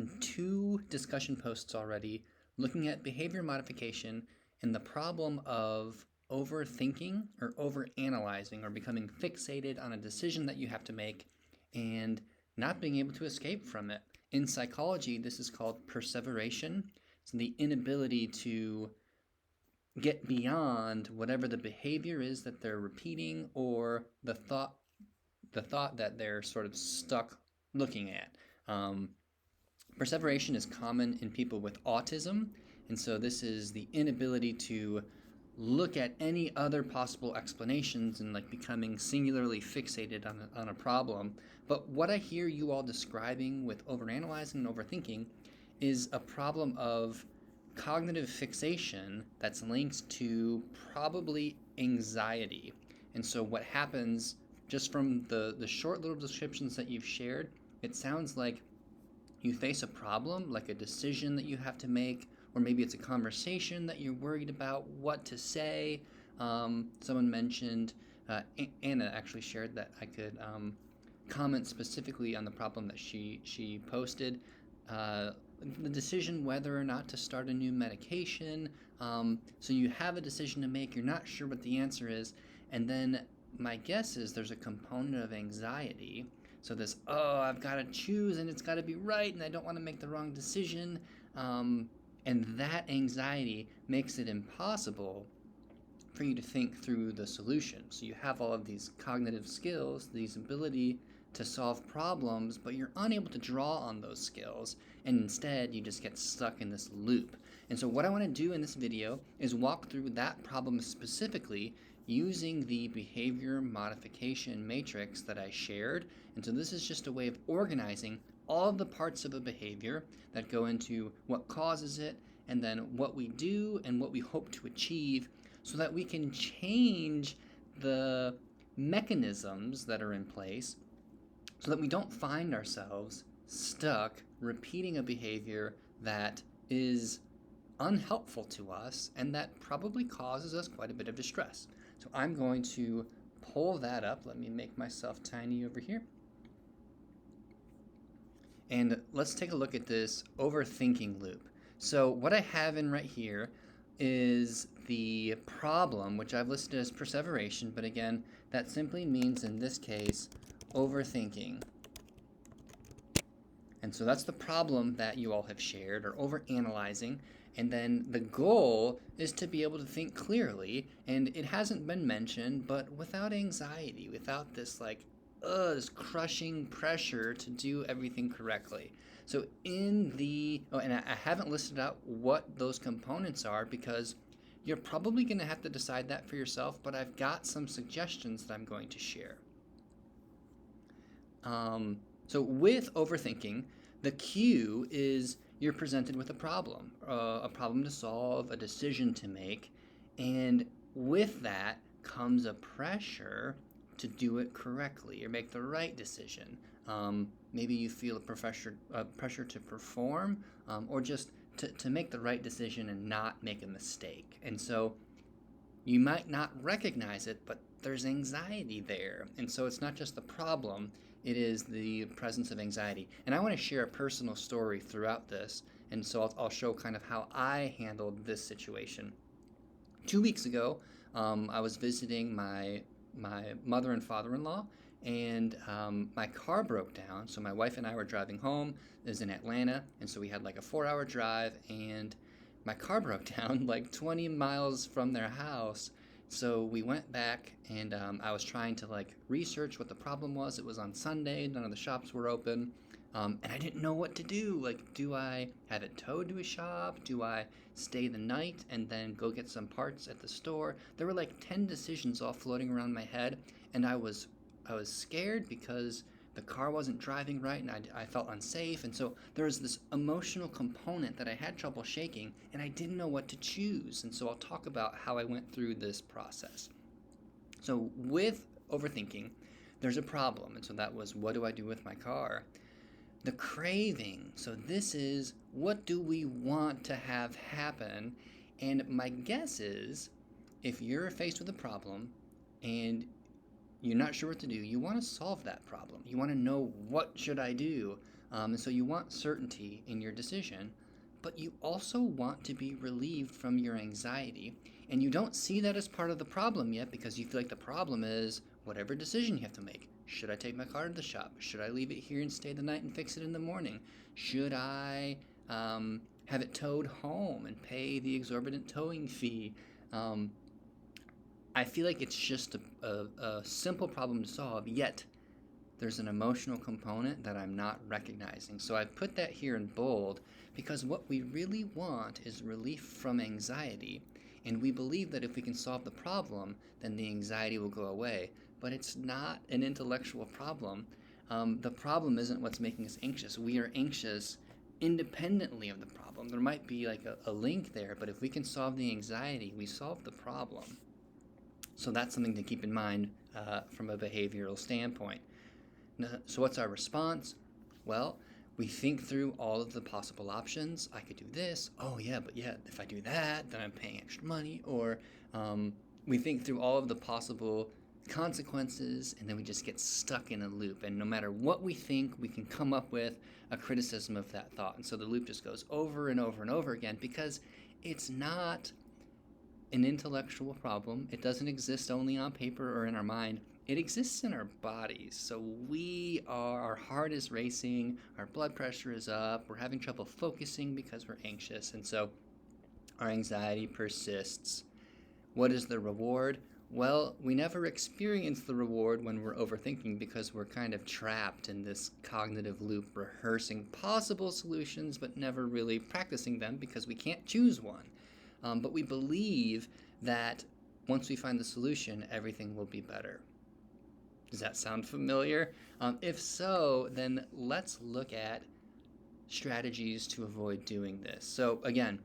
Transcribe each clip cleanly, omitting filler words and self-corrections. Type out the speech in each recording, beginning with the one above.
written 2 discussion posts already looking at behavior modification and the problem of overthinking or overanalyzing or becoming fixated on a decision that you have to make and not being able to escape from it. In psychology, this is called perseveration. It's the inability to get beyond whatever the behavior is that they're repeating or the thought that they're sort of stuck looking at. Perseveration is common in people with autism, and so this is the inability to look at any other possible explanations and like becoming singularly fixated on a problem. But what I hear you all describing with overanalyzing and overthinking is a problem of cognitive fixation that's linked to probably anxiety. And so what happens, just from the short little descriptions that you've shared, it sounds like you face a problem, like a decision that you have to make, or maybe it's a conversation that you're worried about what to say. Someone mentioned, Anna actually shared that I could comment specifically on the problem that she posted. The decision whether or not to start a new medication. So you have a decision to make, you're not sure what the answer is, and then my guess is there's a component of anxiety. So this, I've got to choose and it's got to be right and I don't want to make the wrong decision. And that anxiety makes it impossible for you to think through the solution. So you have all of these cognitive skills, these ability to solve problems, but you're unable to draw on those skills, and instead you just get stuck in this loop. And so what I want to do in this video is walk through that problem specifically using the behavior modification matrix that I shared. And so this is just a way of organizing all of the parts of a behavior that go into what causes it, and then what we do and what we hope to achieve, so that we can change the mechanisms that are in place so that we don't find ourselves stuck repeating a behavior that is unhelpful to us and that probably causes us quite a bit of distress. So I'm going to pull that up. Let me make myself tiny over here. And let's take a look at this overthinking loop. So what I have in right here is the problem, which I've listed as perseveration, but again, that simply means in this case, overthinking. And so that's the problem that you all have shared, or overanalyzing. And then the goal is to be able to think clearly, and it hasn't been mentioned, but without anxiety, without this this crushing pressure to do everything correctly. So in the, and I haven't listed out what those components are because you're probably going to have to decide that for yourself, but I've got some suggestions that I'm going to share. So with overthinking, the cue is you're presented with a problem to solve, a decision to make, and with that comes a pressure to do it correctly or make the right decision. Maybe you feel a pressure to perform, or just to make the right decision and not make a mistake. And so you might not recognize it, but there's anxiety there. And so it's not just the problem, it is the presence of anxiety. And I want to share a personal story throughout this, and so I'll show kind of how I handled this situation. 2 weeks ago, I was visiting my mother and father-in-law, and my car broke down. So my wife and I were driving home. It was in Atlanta, and so we had like a 4-hour drive, and my car broke down like 20 miles from their house. So we went back, and I was trying to research what the problem was. It was on Sunday, none of the shops were open, and I didn't know what to do. Do I have it towed to a shop? Do I stay the night and then go get some parts at the store? There were 10 decisions all floating around my head, and I was scared because the car wasn't driving right, and I felt unsafe, and so there was this emotional component that I had trouble shaking, and I didn't know what to choose. And so I'll talk about how I went through this process. So with overthinking, there's a problem, and so that was, what do I do with my car? The craving, so this is, what do we want to have happen? And my guess is, if you're faced with a problem and you're not sure what to do, you want to solve that problem. You want to know, what should I do? And so you want certainty in your decision, but you also want to be relieved from your anxiety. And you don't see that as part of the problem yet because you feel like the problem is whatever decision you have to make. Should I take my car to the shop? Should I leave it here and stay the night and fix it in the morning? Should I have it towed home and pay the exorbitant towing fee? Um, I feel like it's just a simple problem to solve, yet there's an emotional component that I'm not recognizing. So I put that here in bold because what we really want is relief from anxiety. And we believe that if we can solve the problem, then the anxiety will go away. But it's not an intellectual problem. The problem isn't what's making us anxious. We are anxious independently of the problem. There might be like a link there, but if we can solve the anxiety, we solve the problem. So that's something to keep in mind from a behavioral standpoint. So what's our response? Well, we think through all of the possible options. I could do this. Oh yeah, but yeah, if I do that, then I'm paying extra money. Or we think through all of the possible consequences, and then we just get stuck in a loop. And no matter what we think, we can come up with a criticism of that thought. And so the loop just goes over and over and over again because it's not an intellectual problem. It doesn't exist only on paper or in our mind. It exists in our bodies. So our heart is racing, our blood pressure is up, we're having trouble focusing because we're anxious, and so our anxiety persists. What is the reward? Well, we never experience the reward when we're overthinking because we're kind of trapped in this cognitive loop, rehearsing possible solutions but never really practicing them because we can't choose one. But we believe that once we find the solution, everything will be better. Does that sound familiar? If so, then let's look at strategies to avoid doing this. So again,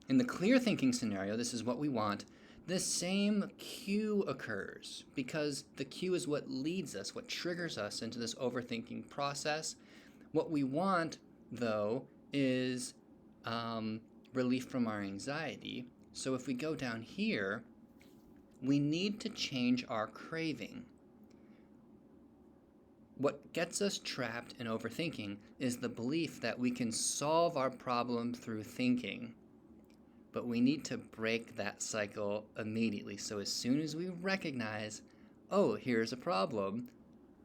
in the clear thinking scenario, this is what we want. This same cue occurs because the cue is what leads us, what triggers us into this overthinking process. What we want, though, is relief from our anxiety. So if we go down here, we need to change our craving. What gets us trapped in overthinking is the belief that we can solve our problem through thinking. But we need to break that cycle immediately. So as soon as we recognize, oh, here's a problem,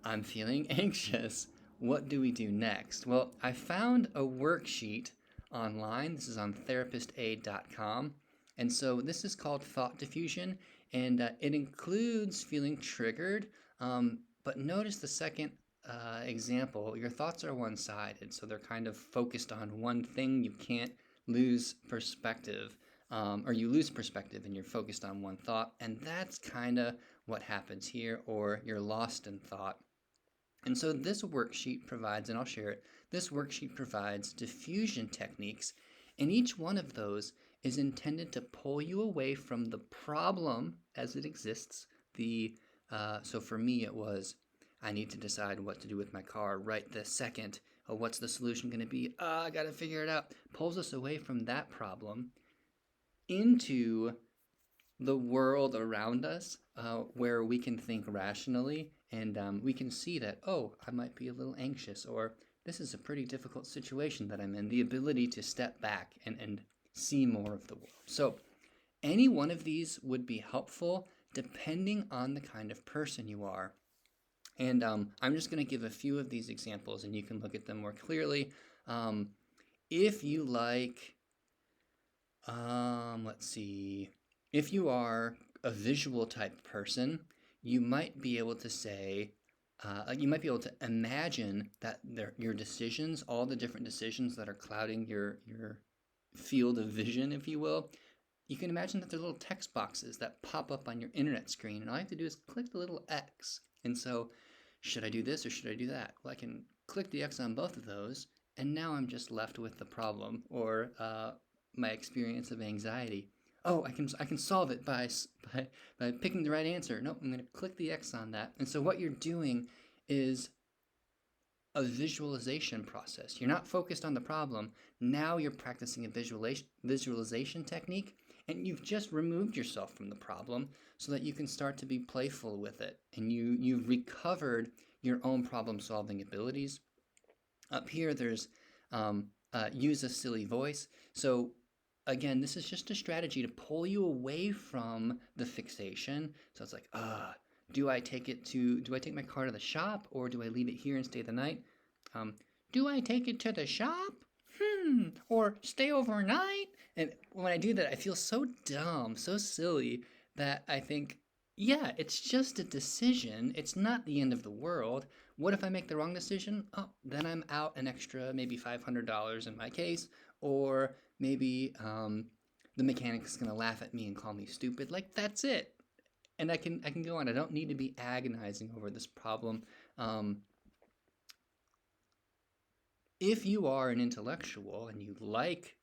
I'm feeling anxious, what do we do next? Well, I found a worksheet online. This is on therapistaid.com. And so this is called thought diffusion, and it includes feeling triggered. But notice the second example. Your thoughts are one-sided, so they're kind of focused on one thing. You can't lose perspective, or you lose perspective and you're focused on one thought, and that's kind of what happens here, or you're lost in thought. And so this worksheet provides, and I'll share it, this worksheet provides diffusion techniques, and each one of those is intended to pull you away from the problem as it exists. So for me it was, I need to decide what to do with my car right this second. Oh, what's the solution going to be? I got to figure it out. Pulls us away from that problem into the world around us where we can think rationally and we can see that, oh, I might be a little anxious, or this is a pretty difficult situation that I'm in. The ability to step back and see more of the world. So any one of these would be helpful depending on the kind of person you are. And I'm just going to give a few of these examples and you can look at them more clearly. If you like, let's see, if you are a visual type person, you might be able to say, you might be able to imagine that your decisions, all the different decisions that are clouding your field of vision, if you will, you can imagine that they're little text boxes that pop up on your internet screen, and all you have to do is click the little X. And so, should I do this or should I do that? Well, I can click the X on both of those, and now I'm just left with the problem or my experience of anxiety. Oh, I can solve it by picking the right answer. Nope, I'm going to click the X on that. And so what you're doing is a visualization process. You're not focused on the problem. Now you're practicing a visualization technique, and you've just removed yourself from the problem so that you can start to be playful with it. And you've recovered your own problem-solving abilities. Up here, there's use a silly voice. So again, this is just a strategy to pull you away from the fixation. So it's like, do I take my car to the shop, or do I leave it here and stay the night? Um, do I take it to the shop? Or stay overnight? And when I do that, I feel so dumb, so silly, that I think, yeah, it's just a decision. It's not the end of the world. What if I make the wrong decision? Oh, then I'm out an extra maybe $500 in my case, or maybe the mechanic's gonna laugh at me and call me stupid. Like, that's it. And I can go on. I don't need to be agonizing over this problem. Um, if you are an intellectual and you like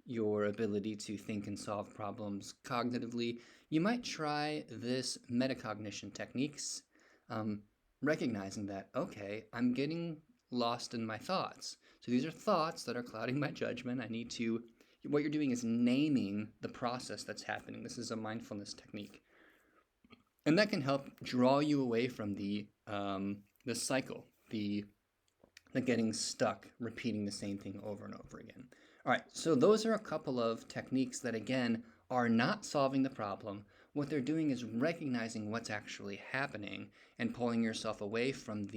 your ability to think and solve problems cognitively, you might try this metacognition techniques, um, recognizing that, okay, I'm getting lost in my thoughts. So these are thoughts that are clouding my judgment. What you're doing is naming the process that's happening. This is a mindfulness technique. And that can help draw you away from the cycle, the getting stuck repeating the same thing over and over again. All right, so those are a couple of techniques that, again, are not solving the problem. What they're doing is recognizing what's actually happening and pulling yourself away from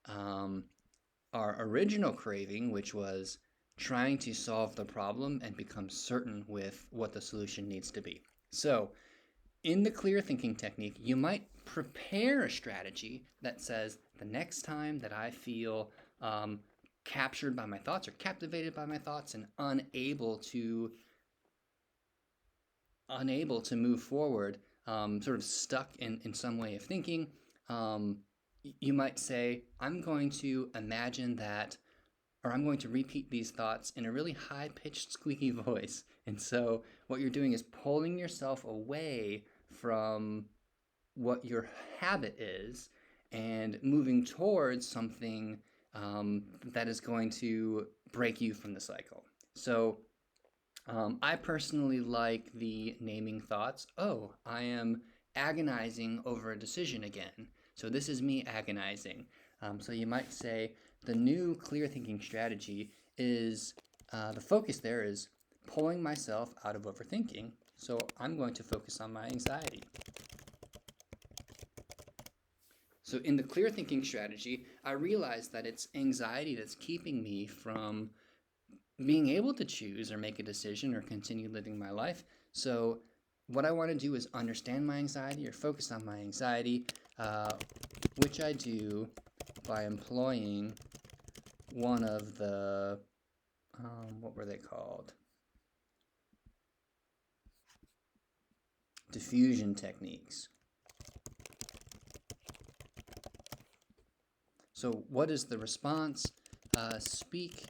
our original craving, which was trying to solve the problem and become certain with what the solution needs to be. So in the clear thinking technique, you might prepare a strategy that says, the next time that I feel captured by my thoughts or captivated by my thoughts and unable to move forward, sort of stuck in some way of thinking, you might say, I'm going to imagine that, or I'm going to repeat these thoughts in a really high-pitched, squeaky voice. And so what you're doing is pulling yourself away from what your habit is and moving towards something that is going to break you from the cycle. So I personally like the naming thoughts. Oh, I am agonizing over a decision again. So this is me agonizing. So you might say the new clear thinking strategy is, the focus there is pulling myself out of overthinking. So I'm going to focus on my anxiety. So in the clear thinking strategy, I realize that it's anxiety that's keeping me from being able to choose or make a decision or continue living my life. So what I want to do is understand my anxiety or focus on my anxiety, which I do by employing one of the, what were they called? Diffusion techniques. So what is the response? Speak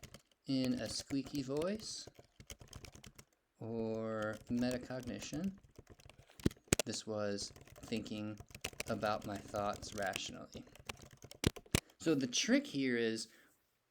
in a squeaky voice, or metacognition. This was thinking about my thoughts rationally. So the trick here is,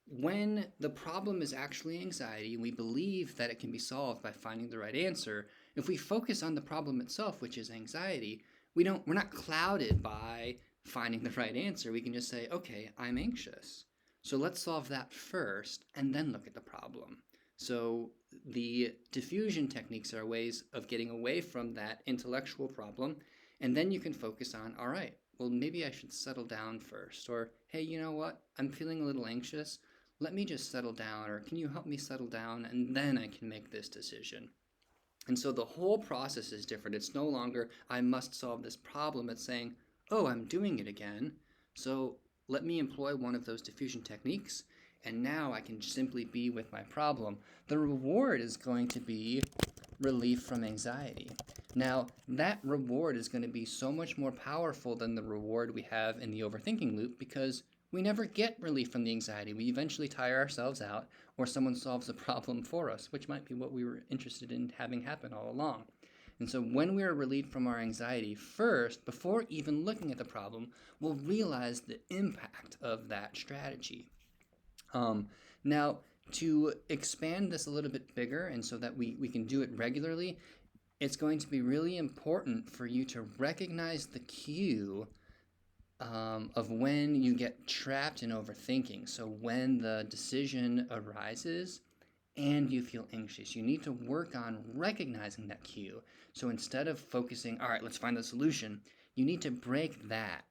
when the problem is actually anxiety, we believe that it can be solved by finding the right answer. If we focus on the problem itself, which is anxiety, we're not clouded by finding the right answer. We can just say, okay, I'm anxious. So let's solve that first and then look at the problem. So the diffusion techniques are ways of getting away from that intellectual problem, and then you can focus on, all right, well, maybe I should settle down first. Or, hey, you know what? I'm feeling a little anxious. Let me just settle down, or can you help me settle down, and then I can make this decision. And so the whole process is different. It's no longer, I must solve this problem. It's saying, oh, I'm doing it again. So let me employ one of those diffusion techniques, and now I can simply be with my problem. The reward is going to be relief from anxiety. Now, that reward is going to be so much more powerful than the reward we have in the overthinking loop, because we never get relief from the anxiety. We eventually tire ourselves out, or someone solves the problem for us, which might be what we were interested in having happen all along. And so when we are relieved from our anxiety first, before even looking at the problem, we'll realize the impact of that strategy. Now, to expand this a little bit bigger, and so that we can do it regularly, it's going to be really important for you to recognize the cue of when you get trapped in overthinking. So when the decision arises and you feel anxious, you need to work on recognizing that cue. So instead of focusing, all right, let's find the solution, you need to break that.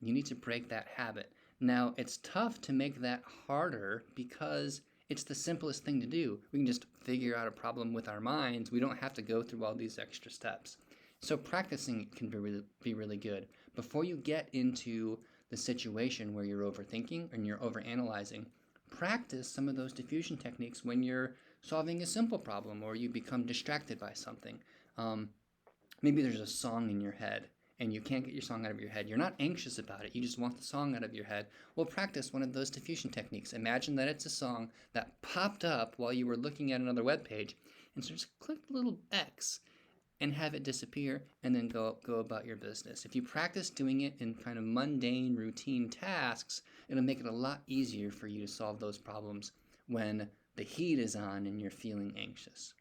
You need to break that habit. Now, it's tough to make that harder because it's the simplest thing to do. We can just figure out a problem with our minds. We don't have to go through all these extra steps. So practicing can be really good. Before you get into the situation where you're overthinking and you're overanalyzing, practice some of those diffusion techniques when you're solving a simple problem or you become distracted by something. Maybe there's a song in your head and you can't get your song out of your head. You're not anxious about it. You just want the song out of your head. Well, practice one of those diffusion techniques. Imagine that it's a song that popped up while you were looking at another web page, and so just click the little X and have it disappear and then go about your business. If you practice doing it in kind of mundane, routine tasks, it'll make it a lot easier for you to solve those problems when the heat is on and you're feeling anxious.